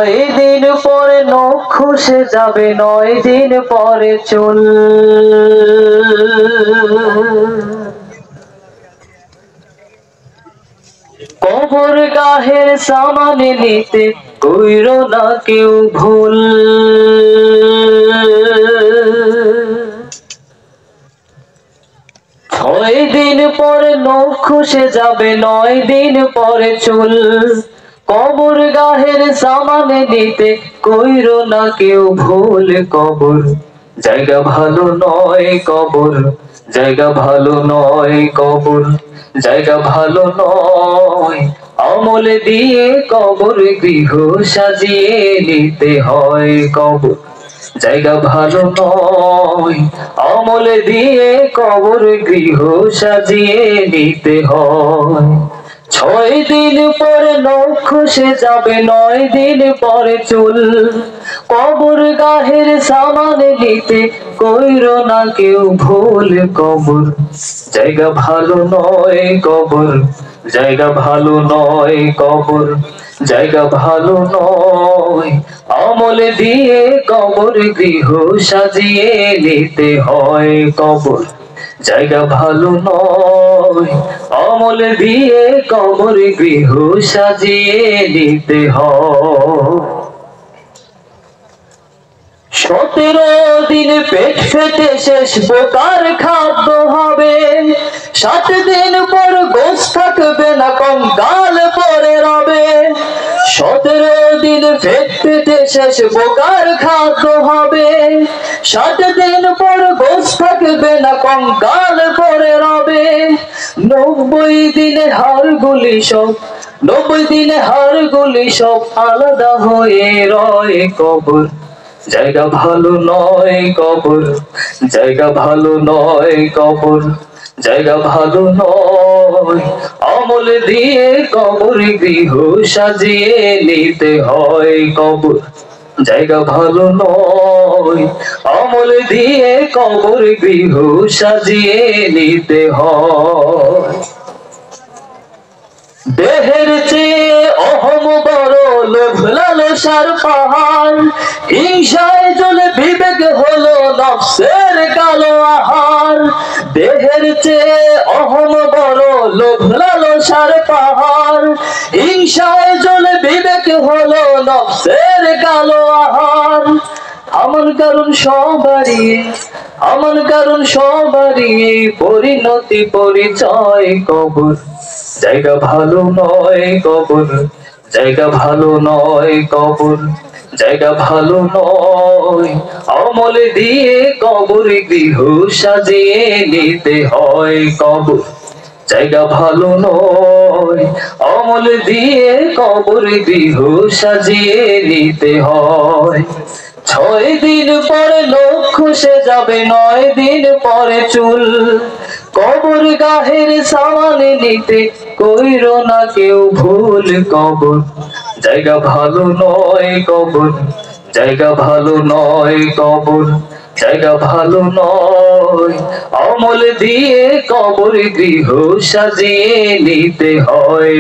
দিন পরে নখ খসে যাবে, 9 দিন পরে চুল। কবর গাহের সামানে নিতে কইরো না কেউ ভুল। 6 দিন পরে নখ খসে যাবে, 9 দিন পরে চুল। কবর গাহের সামানে নিতে কইরো না কেউ ভুল। কবর জায়গা ভালো নয়, কবর জায়গা ভালো নয়, কবর জায়গা ভালো নয়। আমল দিয়ে কবর গৃহ সাজিয়ে নিতে হয়। কবর জায়গা ভালো নয়, আমল দিয়ে কবর গৃহ সাজিয়ে নিতে হয়। 6 দিন পরে নখ খসে যাবে, 9 দিন পরে চুল। কবর গাহের সামানে নিতে কইরো না কেউ ভুল। কবর জায়গা ভালো নয়, কবর জায়গা ভালো নয়, কবর জায়গা ভালো নয়। আমল দিয়ে কবর গৃহ সাজিয়ে নিতে হয়। কবর জায়গা ভালো নয়, আমল দিয়ে কবর গৃহ সাজিয়ে নিতে হয়। 17 দিন পেট ফেটে শেষ বোকার খাদ্য হবে। 7 দিন পর গোশ থাকবে না, কঙ্কাল পরে রবে। 17 দিন পেট ফেটে শেষ বোকার খাদ্য হবে। 7 দিন পর গোশ থাকবে না, কঙ্কাল পরে রবে। 90 দিনে হাড়গুলি সব, 90 দিনে হাড়গুলি সব আলাদা হয়ে রয়। কবর জায়গা ভালো নয়, কবর জায়গা ভালো নয়, কবর জায়গা ভালো নয়। আমল দিয়ে কবর গৃহ সাজিয়ে নিতে হয়। কবর জায়গা ভালো নয়, আমল দিয়ে কবর গৃহ সাজিয়ে নিতে হয়। দেহের চেয়ে অহম বড়, লোভ লালসার পাহাড়। হিংসায় জ্বলে বিবেক হলো নফসের কালো আহার। দেহের চেয়ে অহম বড়, লোভ লালসার পাহাড়। হিংসায় জ্বলে বিবেক হলো নফসের কালো আহার। আমার কারণ সবারই, আমার কারণ সবারই পরিণতি পরিচয়। কবর জায়গা ভালো নয়, কবর জায়গা ভালো নয়, কবর জায়গা ভালো নয়। আমল দিয়ে কবর গৃহ সাজিয়ে নিতে হয়। কবর জায়গা ভালো নয়, আমল দিয়ে কবর গৃহ সাজিয়ে নিতে হয়। 6 দিন পরে নখ খসে যাবে, 9 দিন পরে চুল। কবর গাহের সামানে নিতে কইরো না কেউ ভুল। কবর জায়গা ভালো নয়, কবর জায়গা ভালো নয়, কবর জায়গা ভালো নয়। আমল দিয়ে কবর গৃহ সাজিয়ে নিতে হয়।